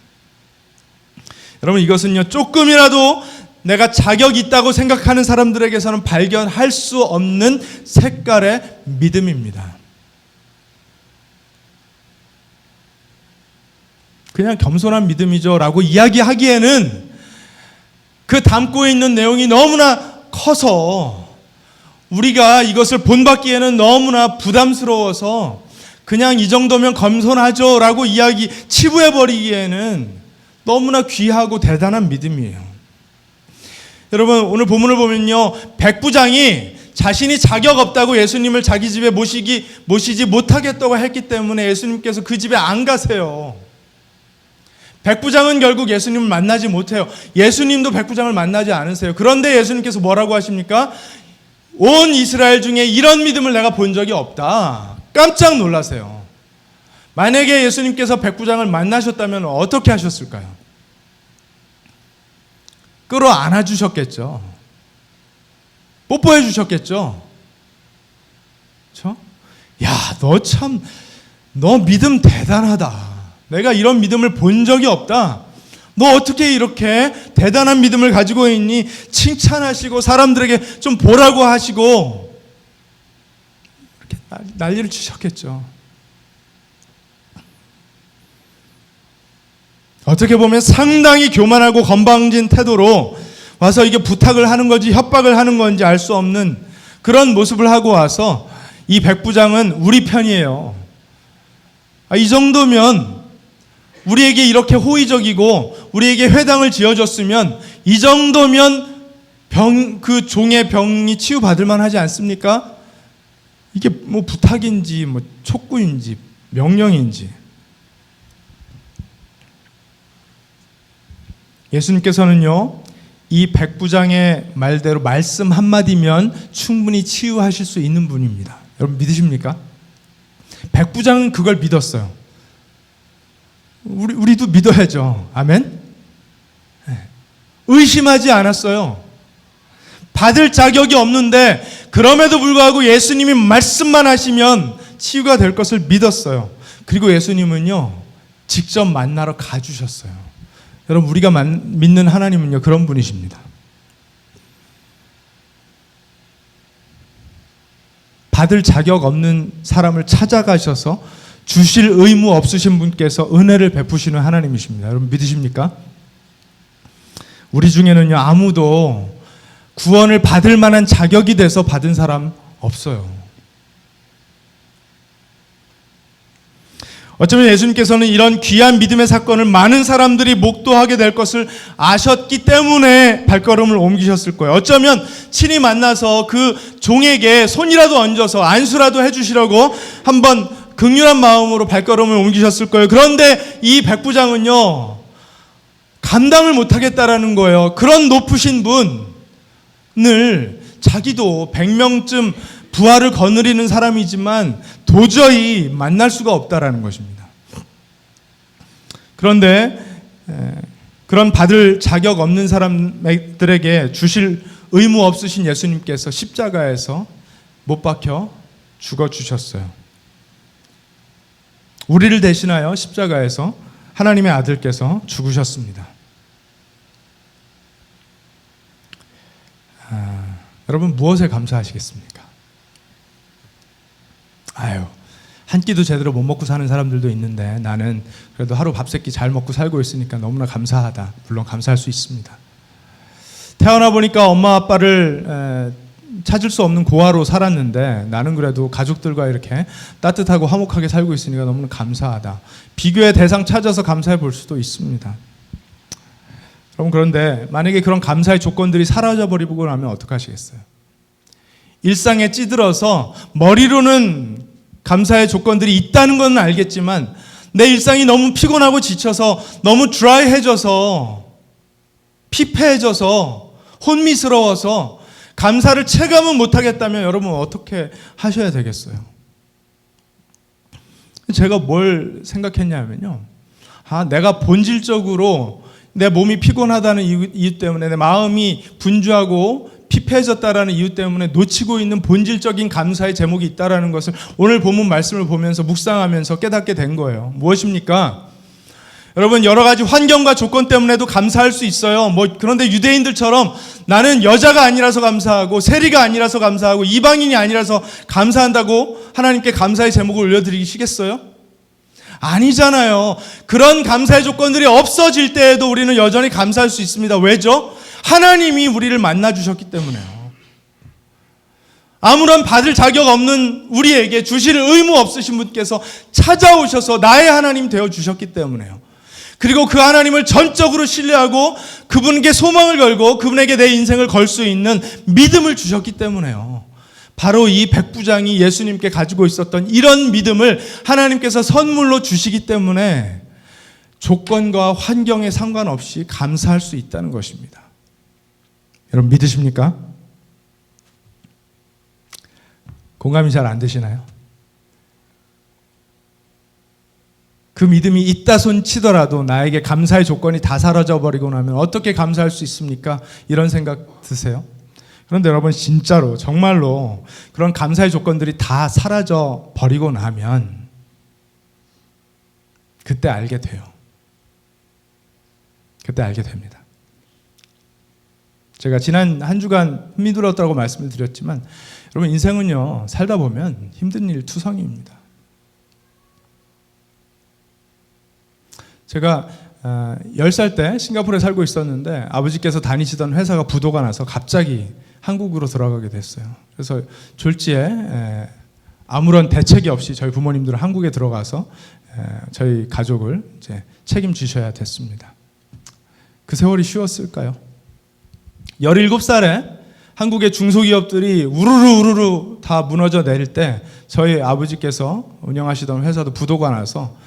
여러분, 이것은요, 조금이라도 내가 자격이 있다고 생각하는 사람들에게서는 발견할 수 없는 색깔의 믿음입니다. 그냥 겸손한 믿음이죠 라고 이야기하기에는 그 담고 있는 내용이 너무나 커서 우리가 이것을 본받기에는 너무나 부담스러워서 그냥 이 정도면 겸손하죠 라고 치부해버리기에는 너무나 귀하고 대단한 믿음이에요. 여러분, 오늘 본문을 보면요, 백부장이 자신이 자격 없다고 예수님을 자기 집에 모시지 못하겠다고 했기 때문에 예수님께서 그 집에 안 가세요. 백부장은 결국 예수님을 만나지 못해요. 예수님도 백부장을 만나지 않으세요. 그런데 예수님께서 뭐라고 하십니까? 온 이스라엘 중에 이런 믿음을 내가 본 적이 없다. 깜짝 놀라세요. 만약에 예수님께서 백부장을 만나셨다면 어떻게 하셨을까요? 끌어안아 주셨겠죠. 뽀뽀해 주셨겠죠. 그렇죠? 야, 너 믿음 대단하다. 내가 이런 믿음을 본 적이 없다. 너 어떻게 이렇게 대단한 믿음을 가지고 있니? 칭찬하시고 사람들에게 좀 보라고 하시고 이렇게 난리를 치셨겠죠. 어떻게 보면 상당히 교만하고 건방진 태도로 와서 이게 부탁을 하는 건지 협박을 하는 건지 알 수 없는 그런 모습을 하고 와서 이 백부장은 우리 편이에요. 이 정도면 우리에게 이렇게 호의적이고 우리에게 회당을 지어줬으면 이 정도면 그 종의 병이 치유받을 만하지 않습니까? 이게 뭐 부탁인지 뭐 촉구인지 명령인지. 예수님께서는요, 이 백부장의 말대로 말씀 한마디면 충분히 치유하실 수 있는 분입니다. 여러분 믿으십니까? 백부장은 그걸 믿었어요. 우리도 믿어야죠. 아멘? 의심하지 않았어요. 받을 자격이 없는데 그럼에도 불구하고 예수님이 말씀만 하시면 치유가 될 것을 믿었어요. 그리고 예수님은요, 직접 만나러 가주셨어요. 여러분, 우리가 믿는 하나님은요, 그런 분이십니다. 받을 자격 없는 사람을 찾아가셔서 주실 의무 없으신 분께서 은혜를 베푸시는 하나님이십니다. 여러분 믿으십니까? 우리 중에는요, 아무도 구원을 받을 만한 자격이 돼서 받은 사람 없어요. 어쩌면 예수님께서는 이런 귀한 믿음의 사건을 많은 사람들이 목도하게 될 것을 아셨기 때문에 발걸음을 옮기셨을 거예요. 어쩌면 친히 만나서 그 종에게 손이라도 얹어서 안수라도 해주시려고 한번 긍휼한 마음으로 발걸음을 옮기셨을 거예요. 그런데 이 백부장은요, 감당을 못하겠다라는 거예요. 그런 높으신 분을 자기도 100명쯤 부활을 거느리는 사람이지만 도저히 만날 수가 없다라는 것입니다. 그런데 그런 받을 자격 없는 사람들에게 주실 의무 없으신 예수님께서 십자가에서 못 박혀 죽어주셨어요. 우리를 대신하여 십자가에서 하나님의 아들께서 죽으셨습니다. 여러분 무엇에 감사하시겠습니까? 한 끼도 제대로 못 먹고 사는 사람들도 있는데 나는 그래도 하루 밥 세 끼 잘 먹고 살고 있으니까 너무나 감사하다. 물론 감사할 수 있습니다. 태어나 보니까 엄마 아빠를 찾을 수 없는 고아로 살았는데 나는 그래도 가족들과 이렇게 따뜻하고 화목하게 살고 있으니까 너무나 감사하다. 비교의 대상 찾아서 감사해 볼 수도 있습니다. 여러분, 그런데 만약에 그런 감사의 조건들이 사라져버리고 나면 어떡하시겠어요? 일상에 찌들어서 머리로는 감사의 조건들이 있다는 건 알겠지만 내 일상이 너무 피곤하고 지쳐서 너무 드라이해져서 피폐해져서 혼미스러워서 감사를 체감은 못하겠다면 여러분 어떻게 하셔야 되겠어요? 제가 뭘 생각했냐면요, 내가 본질적으로 내 몸이 피곤하다는 이유 때문에 내 마음이 분주하고 피폐해졌다라는 이유 때문에 놓치고 있는 본질적인 감사의 제목이 있다라는 것을 오늘 본문 말씀을 보면서 묵상하면서 깨닫게 된 거예요. 무엇입니까? 여러분, 여러 가지 환경과 조건 때문에도 감사할 수 있어요. 그런데 유대인들처럼 나는 여자가 아니라서 감사하고 세리가 아니라서 감사하고 이방인이 아니라서 감사한다고 하나님께 감사의 제목을 올려드리시겠어요? 아니잖아요. 그런 감사의 조건들이 없어질 때에도 우리는 여전히 감사할 수 있습니다. 왜죠? 하나님이 우리를 만나주셨기 때문에요. 아무런 받을 자격 없는 우리에게 주실 의무 없으신 분께서 찾아오셔서 나의 하나님 되어주셨기 때문에요. 그리고 그 하나님을 전적으로 신뢰하고 그분께 소망을 걸고 그분에게 내 인생을 걸 수 있는 믿음을 주셨기 때문에요. 바로 이 백부장이 예수님께 가지고 있었던 이런 믿음을 하나님께서 선물로 주시기 때문에 조건과 환경에 상관없이 감사할 수 있다는 것입니다. 여러분 믿으십니까? 공감이 잘 안 되시나요? 그 믿음이 있다 손 치더라도 나에게 감사의 조건이 다 사라져 버리고 나면 어떻게 감사할 수 있습니까? 이런 생각 드세요? 그런데 여러분 진짜로 정말로 그런 감사의 조건들이 다 사라져 버리고 나면 그때 알게 돼요. 그때 알게 됩니다. 제가 지난 한 주간 힘들었다고 말씀을 드렸지만 여러분 인생은요 살다 보면 힘든 일 투성이입니다. 제가 10살 때 싱가포르에 살고 있었는데 아버지께서 다니시던 회사가 부도가 나서 갑자기 한국으로 돌아가게 됐어요. 그래서 졸지에 아무런 대책이 없이 저희 부모님들은 한국에 들어가서 저희 가족을 이제 책임지셔야 됐습니다. 그 세월이 쉬웠을까요? 17살에 한국의 중소기업들이 우르르 다 무너져 내릴 때 저희 아버지께서 운영하시던 회사도 부도가 나서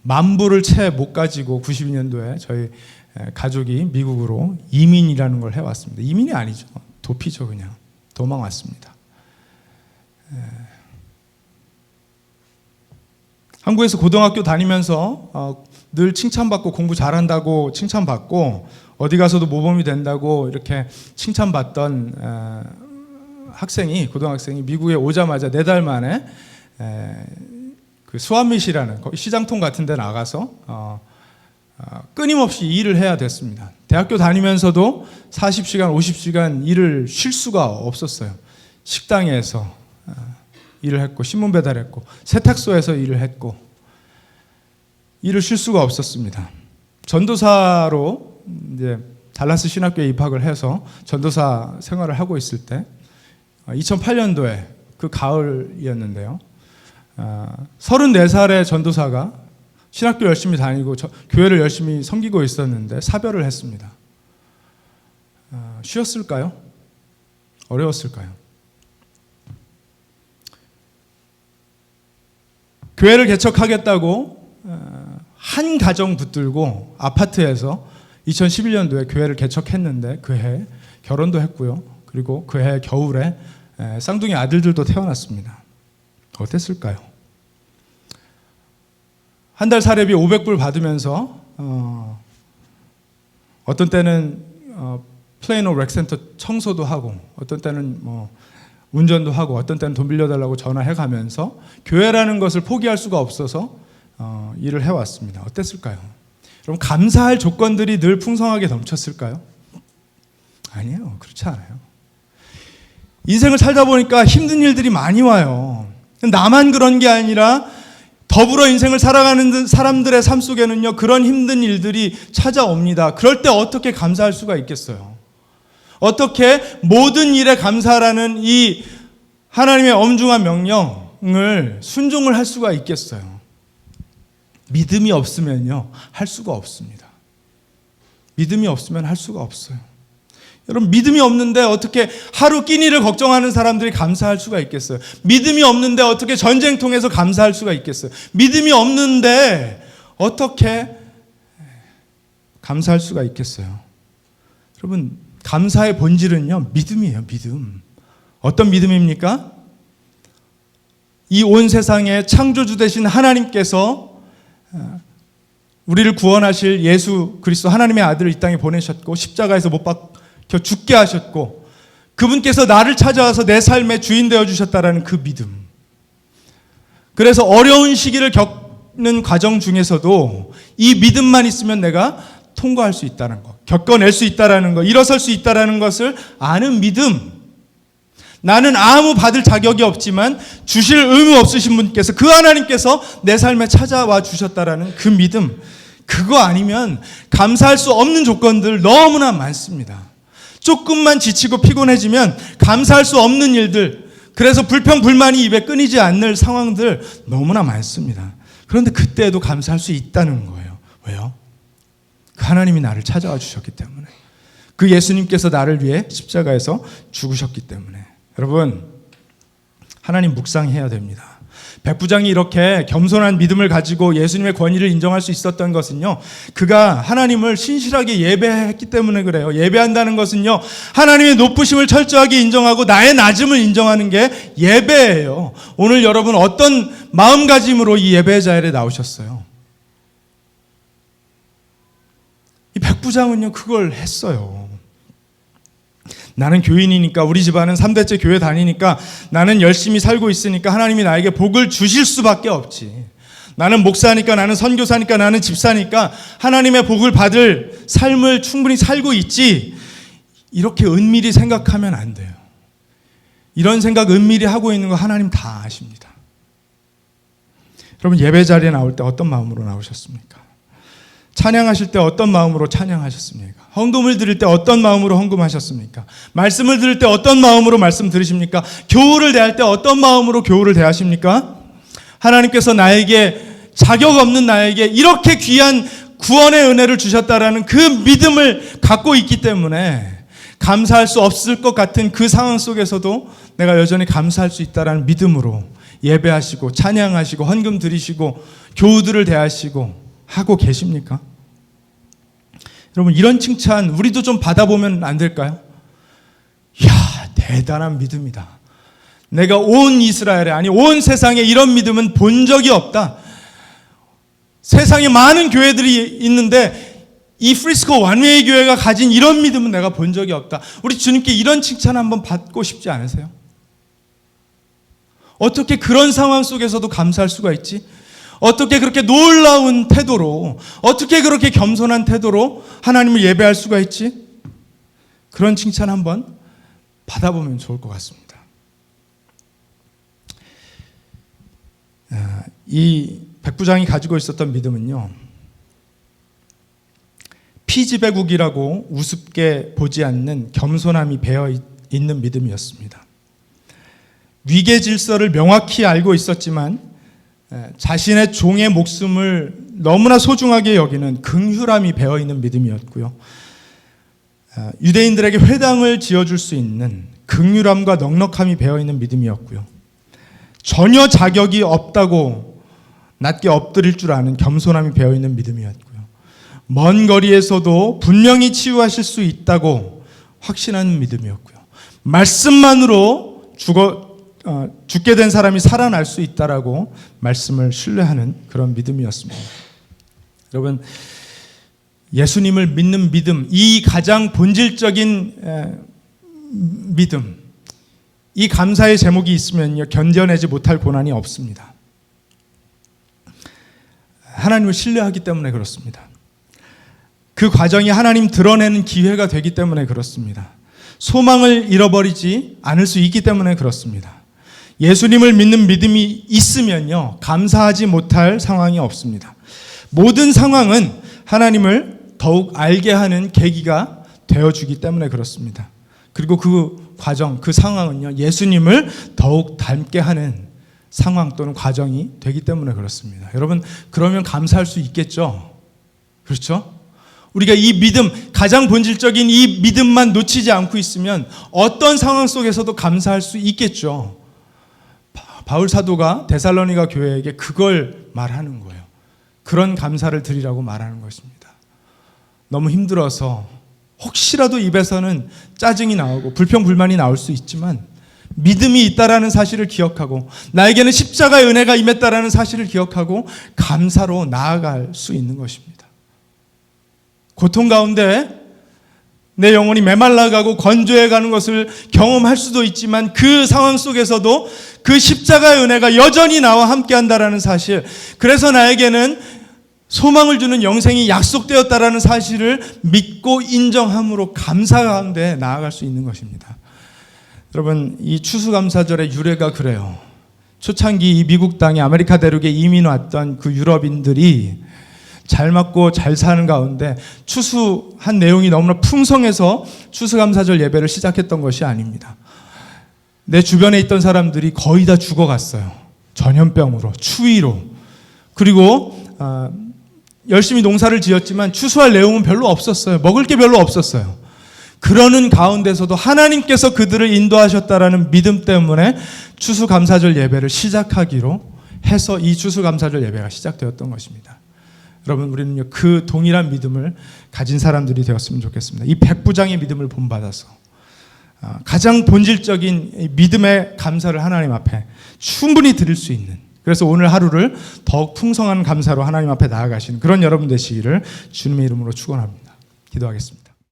만불을 채 못 가지고 92년도에 저희 가족이 미국으로 이민이라는 걸 해왔습니다. 이민이 아니죠. 도피죠. 그냥 도망 왔습니다. 한국에서 고등학교 다니면서 늘 칭찬받고 공부 잘한다고 칭찬받고 어디 가서도 모범이 된다고 이렇게 칭찬받던 학생이 고등학생이 미국에 오자마자 4달 만에 그 수완밋이라는 시장통 같은 데 나가서 끊임없이 일을 해야 됐습니다. 대학교 다니면서도 40시간, 50시간 일을 쉴 수가 없었어요. 식당에서 일을 했고 신문 배달했고 세탁소에서 일을 했고 일을 쉴 수가 없었습니다. 전도사로 이제 달라스 신학교에 입학을 해서 전도사 생활을 하고 있을 때 2008년도에 그 가을이었는데요. 34살의 전도사가 신학교 열심히 다니고 교회를 열심히 섬기고 있었는데 사별을 했습니다. 쉬웠을까요? 어려웠을까요? 교회를 개척하겠다고 한 가정 붙들고 아파트에서 2011년도에 교회를 개척했는데 그해 결혼도 했고요. 그리고 그해 겨울에 쌍둥이 아들들도 태어났습니다. 어땠을까요? 한 달 사례비 500불 받으면서 어떤 때는 플레이노 렉센터 청소도 하고 어떤 때는 뭐 운전도 하고 어떤 때는 돈 빌려달라고 전화해가면서 교회라는 것을 포기할 수가 없어서 일을 해왔습니다. 어땠을까요? 여러분 감사할 조건들이 늘 풍성하게 넘쳤을까요? 아니에요. 그렇지 않아요. 인생을 살다 보니까 힘든 일들이 많이 와요. 나만 그런 게 아니라 더불어 인생을 살아가는 사람들의 삶 속에는요 그런 힘든 일들이 찾아옵니다. 그럴 때 어떻게 감사할 수가 있겠어요? 어떻게 모든 일에 감사라는 이 하나님의 엄중한 명령을 순종을 할 수가 있겠어요? 믿음이 없으면요 할 수가 없습니다. 믿음이 없으면 할 수가 없어요. 여러분 믿음이 없는데 어떻게 하루 끼니를 걱정하는 사람들이 감사할 수가 있겠어요? 믿음이 없는데 어떻게 전쟁통에서 감사할 수가 있겠어요? 믿음이 없는데 어떻게 감사할 수가 있겠어요? 여러분 감사의 본질은요 믿음이에요. 믿음. 어떤 믿음입니까? 이 온 세상의 창조주 되신 하나님께서 우리를 구원하실 예수 그리스도 하나님의 아들을 이 땅에 보내셨고 십자가에서 못 박혀 죽게 하셨고 그분께서 나를 찾아와서 내 삶의 주인 되어주셨다라는 그 믿음. 그래서 어려운 시기를 겪는 과정 중에서도 이 믿음만 있으면 내가 통과할 수 있다는 것, 겪어낼 수 있다는 것, 일어설 수 있다는 것을 아는 믿음. 나는 아무 받을 자격이 없지만 주실 의무 없으신 분께서 그 하나님께서 내 삶에 찾아와 주셨다라는 그 믿음. 그거 아니면 감사할 수 없는 조건들 너무나 많습니다. 조금만 지치고 피곤해지면 감사할 수 없는 일들, 그래서 불평불만이 입에 끊이지 않는 상황들 너무나 많습니다. 그런데 그때에도 감사할 수 있다는 거예요. 왜요? 그 하나님이 나를 찾아와 주셨기 때문에. 그 예수님께서 나를 위해 십자가에서 죽으셨기 때문에. 여러분, 하나님 묵상해야 됩니다. 백부장이 이렇게 겸손한 믿음을 가지고 예수님의 권위를 인정할 수 있었던 것은요, 그가 하나님을 신실하게 예배했기 때문에 그래요. 예배한다는 것은요, 하나님의 높으심을 철저하게 인정하고 나의 낮음을 인정하는 게 예배예요. 오늘 여러분 어떤 마음가짐으로 이 예배 자리에 나오셨어요? 이 백부장은요, 그걸 했어요. 나는 교인이니까, 우리 집안은 3대째 교회 다니니까, 나는 열심히 살고 있으니까 하나님이 나에게 복을 주실 수밖에 없지. 나는 목사니까, 나는 선교사니까, 나는 집사니까 하나님의 복을 받을 삶을 충분히 살고 있지. 이렇게 은밀히 생각하면 안 돼요. 이런 생각 은밀히 하고 있는 거 하나님 다 아십니다. 여러분, 예배 자리에 나올 때 어떤 마음으로 나오셨습니까? 찬양하실 때 어떤 마음으로 찬양하셨습니까? 헌금을 드릴 때 어떤 마음으로 헌금하셨습니까? 말씀을 들을 때 어떤 마음으로 말씀 들으십니까? 교우를 대할 때 어떤 마음으로 교우를 대하십니까? 하나님께서 나에게, 자격 없는 나에게 이렇게 귀한 구원의 은혜를 주셨다라는 그 믿음을 갖고 있기 때문에 감사할 수 없을 것 같은 그 상황 속에서도 내가 여전히 감사할 수 있다라는 믿음으로 예배하시고 찬양하시고 헌금 드리시고 교우들을 대하시고 하고 계십니까? 여러분, 이런 칭찬 우리도 좀 받아보면 안 될까요? 이야, 대단한 믿음이다. 내가 온 이스라엘에, 아니 온 세상에 이런 믿음은 본 적이 없다. 세상에 많은 교회들이 있는데 이 프리스코 완웨이 교회가 가진 이런 믿음은 내가 본 적이 없다. 우리 주님께 이런 칭찬 한번 받고 싶지 않으세요? 어떻게 그런 상황 속에서도 감사할 수가 있지? 어떻게 그렇게 놀라운 태도로, 어떻게 그렇게 겸손한 태도로 하나님을 예배할 수가 있지? 그런 칭찬 한번 받아보면 좋을 것 같습니다. 이 백부장이 가지고 있었던 믿음은요, 피지배국이라고 우습게 보지 않는 겸손함이 배어 있는 믿음이었습니다. 위계 질서를 명확히 알고 있었지만 자신의 종의 목숨을 너무나 소중하게 여기는 긍휼함이 배어있는 믿음이었고요. 유대인들에게 회당을 지어줄 수 있는 긍휼함과 넉넉함이 배어있는 믿음이었고요. 전혀 자격이 없다고 낮게 엎드릴 줄 아는 겸손함이 배어있는 믿음이었고요. 먼 거리에서도 분명히 치유하실 수 있다고 확신하는 믿음이었고요. 말씀만으로 죽게 된 사람이 살아날 수 있다라고 말씀을 신뢰하는 그런 믿음이었습니다. 여러분, 예수님을 믿는 믿음, 이 가장 본질적인 믿음, 이 감사의 제목이 있으면요, 견뎌내지 못할 고난이 없습니다. 하나님을 신뢰하기 때문에 그렇습니다. 그 과정이 하나님 드러내는 기회가 되기 때문에 그렇습니다. 소망을 잃어버리지 않을 수 있기 때문에 그렇습니다. 예수님을 믿는 믿음이 있으면요, 감사하지 못할 상황이 없습니다. 모든 상황은 하나님을 더욱 알게 하는 계기가 되어주기 때문에 그렇습니다. 그리고 그 과정, 그 상황은요, 예수님을 더욱 닮게 하는 상황 또는 과정이 되기 때문에 그렇습니다. 여러분, 그러면 감사할 수 있겠죠? 그렇죠? 우리가 이 믿음, 가장 본질적인 이 믿음만 놓치지 않고 있으면 어떤 상황 속에서도 감사할 수 있겠죠. 바울 사도가 데살로니가 교회에게 그걸 말하는 거예요. 그런 감사를 드리라고 말하는 것입니다. 너무 힘들어서 혹시라도 입에서는 짜증이 나오고 불평불만이 나올 수 있지만 믿음이 있다라는 사실을 기억하고 나에게는 십자가의 은혜가 임했다라는 사실을 기억하고 감사로 나아갈 수 있는 것입니다. 고통 가운데 내 영혼이 메말라가고 건조해가는 것을 경험할 수도 있지만 그 상황 속에서도 그 십자가의 은혜가 여전히 나와 함께한다라는 사실, 그래서 나에게는 소망을 주는 영생이 약속되었다라는 사실을 믿고 인정함으로 감사 가운데 나아갈 수 있는 것입니다. 여러분, 이 추수감사절의 유래가 그래요. 초창기 이 미국 땅에 아메리카 대륙에 이민 왔던 그 유럽인들이 잘 맞고 잘 사는 가운데 추수한 내용이 너무나 풍성해서 추수감사절 예배를 시작했던 것이 아닙니다. 내 주변에 있던 사람들이 거의 다 죽어갔어요. 전염병으로, 추위로. 그리고 열심히 농사를 지었지만 추수할 내용은 별로 없었어요. 먹을 게 별로 없었어요. 그러는 가운데서도 하나님께서 그들을 인도하셨다라는 믿음 때문에 추수감사절 예배를 시작하기로 해서 이 추수감사절 예배가 시작되었던 것입니다. 여러분, 우리는 그 동일한 믿음을 가진 사람들이 되었으면 좋겠습니다. 이 백부장의 믿음을 본받아서 가장 본질적인 믿음의 감사를 하나님 앞에 충분히 드릴 수 있는, 그래서 오늘 하루를 더욱 풍성한 감사로 하나님 앞에 나아가시는 그런 여러분 되시기를 주님의 이름으로 축원합니다. 기도하겠습니다.